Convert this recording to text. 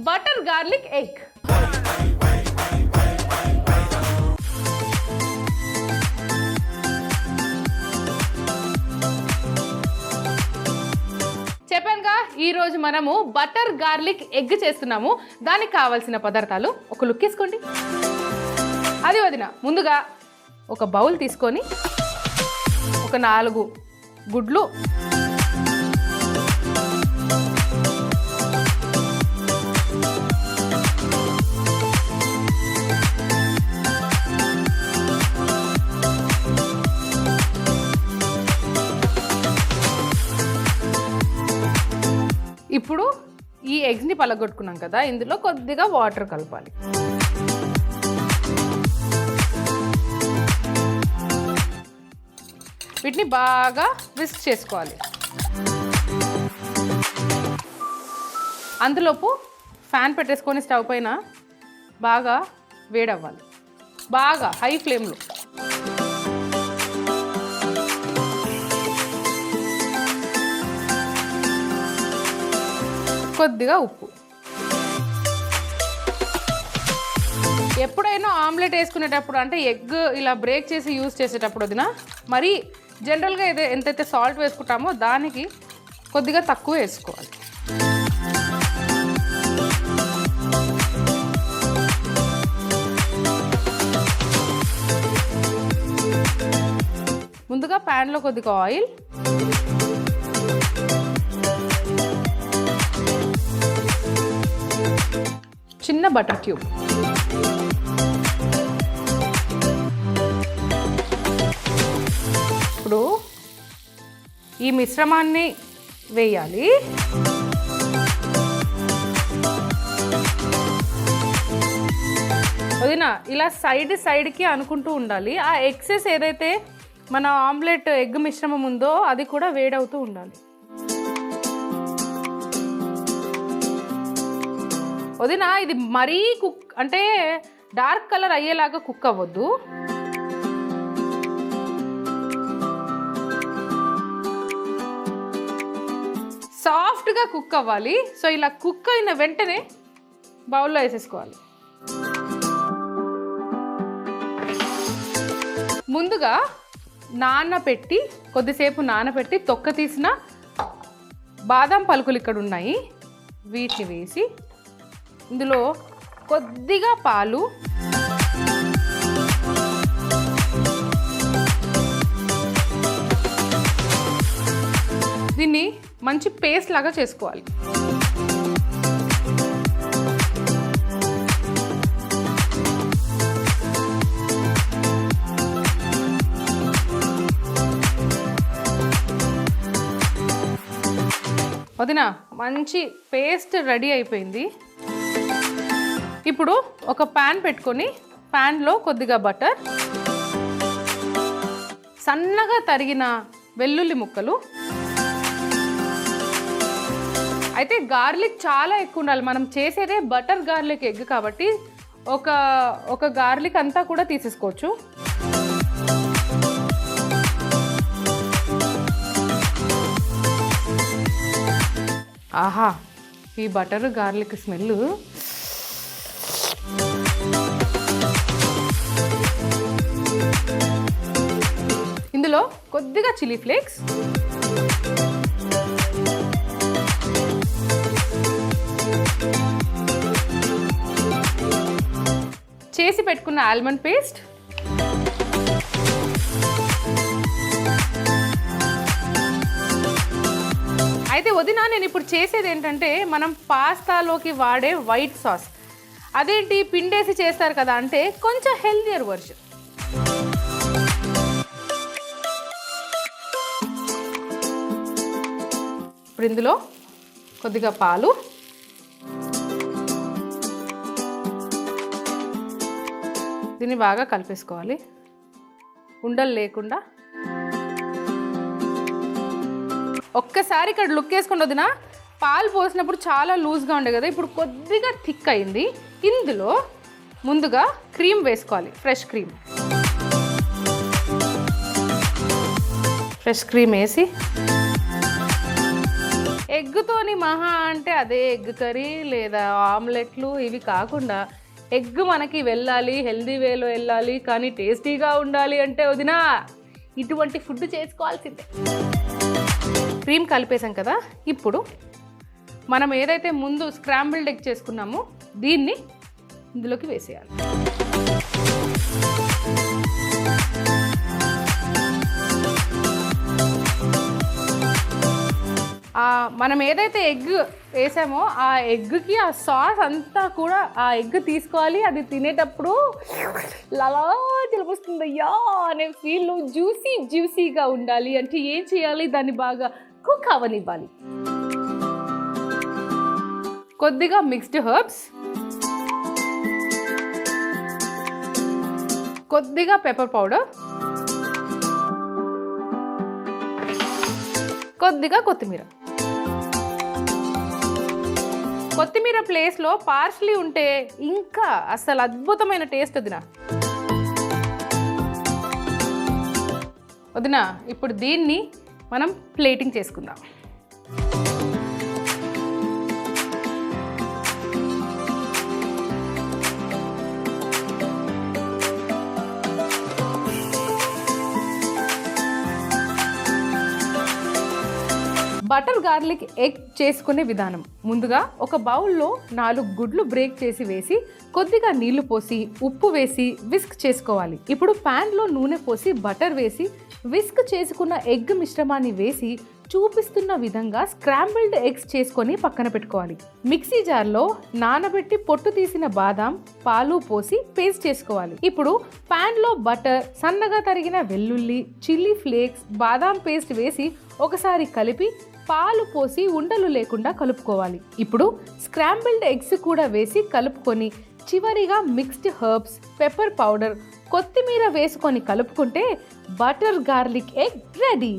Butter garlic egg. చెప్పానుగా ఈరోజు మనము బటర్ గార్లిక్ ఎగ్ చేస్తున్నాము. దానికి కావాల్సిన పదార్థాలు ఒక లుక్ వేసుకోండి. అది వదిన ముందుగా ఒక బౌల్ తీసుకొని ఒక 4 గుడ్లు, ఇప్పుడు ఈ ఎగ్స్ని పలగొట్టుకున్నాం కదా, ఇందులో కొద్దిగా వాటర్ కలపాలి. వీటిని బాగా విస్క్ చేసుకోవాలి. అందులోపు ఫ్యాన్ పెట్టేసుకొని స్టవ్ పైన బాగా వేడవ్వాలి, బాగా హై ఫ్లేమ్లో. కొద్దిగా ఉప్పు. ఎప్పుడైనా ఆమ్లెట్ వేసుకునేటప్పుడు అంటే ఎగ్ ఇలా బ్రేక్ చేసి యూజ్ చేసేటప్పుడు వదిన మరి జనరల్గా ఎంతైతే సాల్ట్ వేసుకుంటామో దానికి కొద్దిగా తక్కువ వేసుకోవాలి. ముందుగా ప్యాన్లో కొద్దిగా ఆయిల్, చిన్న బటర్ క్యూబ్, ఇప్పుడు ఈ మిశ్రమాన్ని వేయాలి. వదిన ఇలా సైడ్కి అనుకుంటూ ఉండాలి. ఆ ఎక్సెస్ ఏదైతే మన ఆమ్లెట్ ఎగ్ మిశ్రమం ఉందో అది కూడా వేడవుతూ ఉండాలి. వదిన ఇది మరీ కుక్ అంటే డార్క్ కలర్ అయ్యేలాగా కుక్ అవ్వద్దు. సాఫ్ట్గా కుక్ అవ్వాలి. సో ఇలా కుక్ అయిన వెంటనే బౌల్లో వేసేసుకోవాలి. ముందుగా కొద్దిసేపు నానబెట్టి తొక్క తీసిన బాదం పలుకులు ఇక్కడ ఉన్నాయి. వీటిని వేసి ఇందులో కొద్దిగా పాలు, దీన్ని మంచి పేస్ట్ లాగా చేసుకోవాలి. వదినా మంచి పేస్ట్ రెడీ అయిపోయింది. ఇప్పుడు ఒక ప్యాన్ పెట్టుకొని ప్యాన్లో కొద్దిగా బటర్, సన్నగా తరిగిన వెల్లుల్లి ముక్కలు. అయితే గార్లిక్ చాలా ఎక్కువ ఉండాలి. మనం చేసేదే బటర్ గార్లిక్ ఎగ్ కాబట్టి ఒక గార్లిక్ అంతా కూడా తీసేసుకోవచ్చు. ఆహా, ఈ బటర్ గార్లిక్ స్మెల్. ఇందులో కొద్దిగా చిల్లీ ఫ్లేక్స్, చేసి పెట్టుకున్న ఆల్మండ్ పేస్ట్, అయితే వదినా నేను ఇప్పుడు చేసేది ఏంటంటే మనం పాస్తాలోకి వాడే వైట్ సాస్. అదేంటి పిండేసి చేస్తారు కదా అంటే కొంచెం హెల్దియర్ వర్షన్. ఇప్పుడు ఇందులో కొద్దిగా పాలు, దీన్ని బాగా కలిపేసుకోవాలి ఉండలు లేకుండా. ఒక్కసారి ఇక్కడ లుక్ వేసుకొని వదినా పాలు పోసినప్పుడు చాలా లూజ్గా ఉండే కదా, ఇప్పుడు కొద్దిగా థిక్ అయింది. ఇందులో ముందుగా క్రీమ్ వేసుకోవాలి, ఫ్రెష్ క్రీమ్ వేసి ఎగ్గుతోని మహా అంటే అదే ఎగ్ కర్రీ లేదా ఆమ్లెట్లు ఇవి కాకుండా ఎగ్ మనకి వెళ్ళాలి, హెల్దీ వేలో వెళ్ళాలి, కానీ టేస్టీగా ఉండాలి అంటే వదినా ఇటువంటి ఫుడ్ చేసుకోవాల్సిందే. క్రీమ్ కలిపేసాం కదా, ఇప్పుడు మనం ఏదైతే ముందు స్క్రాంబుల్డ్ ఎగ్ చేసుకున్నామో దీన్ని ఇందులోకి వేసేయాలి. మనం ఏదైతే ఎగ్ వేసామో ఆ ఎగ్కి ఆ సాస్ అంతా కూడా ఆ ఎగ్ తీసుకోవాలి. అది తినేటప్పుడు లలా తెలిపొస్తుంది అయ్యా అనే ఫీల్, జ్యూసీగా ఉండాలి అంటే ఏం చేయాలి, దాన్ని బాగా కుక్ అవ్వనివ్వాలి. కొద్దిగా మిక్స్డ్ హర్బ్స్, కొద్దిగా పెప్పర్ పౌడర్, కొద్దిగా కొత్తిమీర. కొత్తిమీర ప్లేస్లో పార్స్లీ ఉంటే ఇంకా అసలు అద్భుతమైన టేస్ట్ వదినా. వదినా ఇప్పుడు దీన్ని మనం ప్లేటింగ్ చేసుకుందాం. బటర్ గార్లిక్ ఎగ్ చేసుకునే విధానం. ముందుగా ఒక బౌల్లో 4 గుడ్లు బ్రేక్ చేసి వేసి కొద్దిగా నీళ్లు పోసి ఉప్పు వేసి విస్క్ చేసుకోవాలి. ఇప్పుడు ప్యాన్లో నూనె పోసి బటర్ వేసి విస్క్ చేసుకున్న ఎగ్ మిశ్రమాన్ని వేసి చూపిస్తున్న విధంగా స్క్రాంబుల్డ్ ఎగ్స్ చేసుకొని పక్కన పెట్టుకోవాలి. మిక్సీ జార్లో నానబెట్టి పొట్టు తీసిన బాదాం, పాలు పోసి పేస్ట్ చేసుకోవాలి. ఇప్పుడు ప్యాన్లో బటర్, సన్నగా తరిగిన వెల్లుల్లి, చిల్లీ ఫ్లేక్స్, బాదాం పేస్ట్ వేసి ఒకసారి కలిపి పాలు పోసి ఉండలు లేకుండా కలుపుకోవాలి. ఇప్పుడు స్క్రాంబుల్డ్ ఎగ్స్ కూడా వేసి కలుపుకొని చివరిగా మిక్స్డ్ హర్బ్స్, పెప్పర్ పౌడర్, కొత్తిమీర వేసుకొని కలుపుకుంటే బటర్ గార్లిక్ ఎగ్ రెడీ.